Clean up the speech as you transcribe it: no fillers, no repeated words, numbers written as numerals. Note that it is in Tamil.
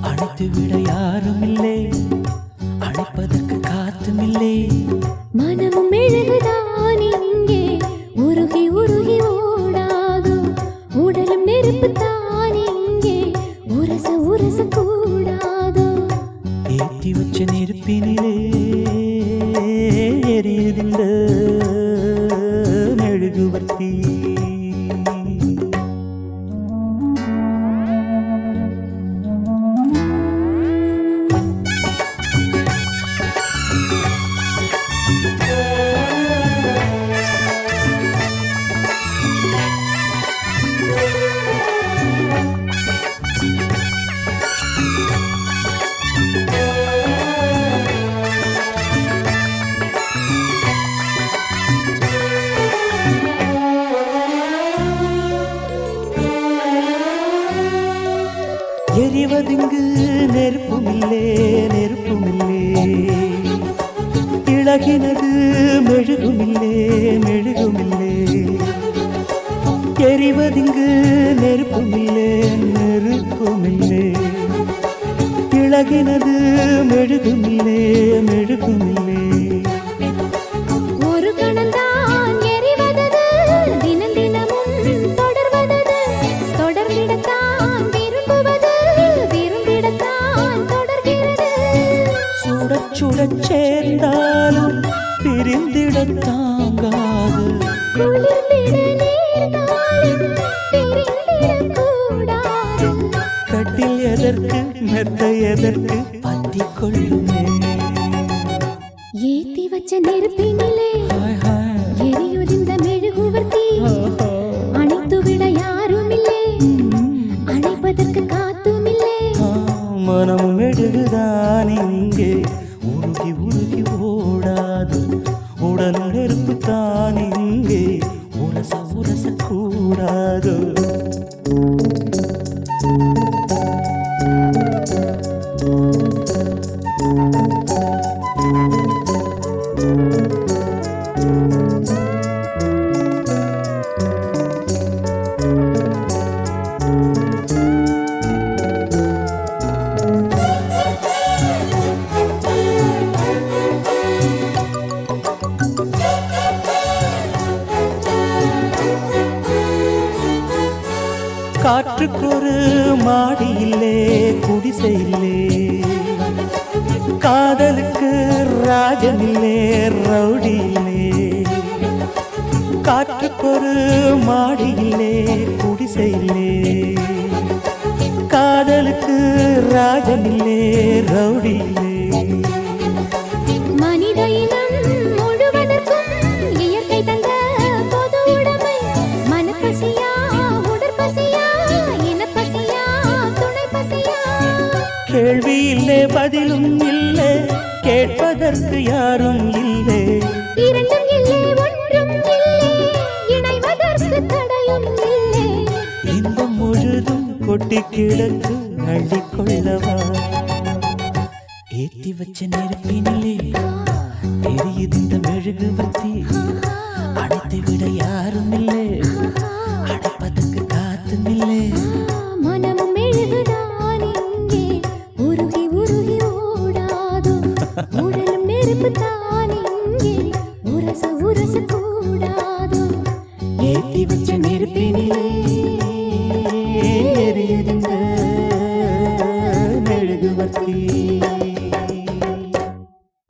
அணைத்து விட யாரும் இல்லை, அணைப்பதற்கு காத்தும் இல்லை. மனமும் மெழுகுதான் இங்கே உருகி உருகி ஓடாதோ, உடலும் நெருப்புத்தான் இங்கே உரச உரச கூடாதோ. ஏற்றி வச்ச நெருப்பினிலே எரியுதிந்த மெழுகுவர்த்தி. எரிவதிங்கு நெருப்புமில்லே, நெருப்புமில்லே. இழகினது மெழுகுமில்லே, மெழுகுமில்லே. எரிவதிங்கு நெருப்புமில்லே, நெருப்புமில்லே. இழகினது மெழுகுமில்லே, மெழுகுமில்லே. ஒரு கணந்தான் எரிவதது, தினம் தினமும் தொடர்வதது, தொடர்ந்திடத்தான் விரும்புவது, விரும்பிடத்தான் தொடர்கிறது. சுடச் சுடச் சேர்ந்தாலும் பிரிந்திடத் தாங்காது, குளிர்ந்திட நேர்ந்தாலும் பிரிந்திடக் கூடாது. கட்டில் எதற்கு மெத்தை எதற்கு பத்திக் கொள்ளுமே. ஏத்தி வச்ச நெருப்பினிலே ஹாய் ஹாய். எரியுதிர்ந்த மெழுகுவர்த்தி. அணைத்து விட யாரும் இல்லை, அணைப்பதற்கு காத்தும் இல்லை. மனம் மெழுகுதான் இங்கே உருகி உருகி ஓடாது, உடல் நெருப்பு தான் இங்கே உரச உரச கூடாது. காற்றுக்கொரு மாடி இல்லே, குடிசை இல்லே. காதலுக்கு ராஜன் இல்லே, ரவுடி இல்லே. காற்றுக்கொரு மாடி இல்லே, குடிசை இல்லே. காதலுக்கு ராஜன் இல்லே, ரவுடி இல்லே. மனித இனம் முழுவதற்கும் இயற்கை தந்த பொது உடைமை. மனப்பசியா, உடற்பசியா, இனப்பசியா, துணைப்பசியா. கேள்வி இல்லை, பதிலும் இல்லை, கேட்பதற்கு யாரும் இல்லை. இரண்டும் இல்லை, ஒன்றும் இல்லை, இணைவதற்கு தடையும் இல்லை. இன்பம் முழுதும் கொட்டி கிடக்கு அள்ளிக்கொள்ளவா. ஏத்தி வச்ச நெருப்பினிலே எரியுது இந்த மெழுகுவர்த்தி. அணைத்து விட யாரும் இல்லை, அணைப்பதற்கு காத்தும் இல்லை. மனமும் மெழுகுதான் இங்கே உருகி உருகி ஓடாதோ, உடலும் நெருப்புத்தான் இங்கே உரச உரச கூடாதோ. ஏத்தி வச்ச நெருப்பினிலே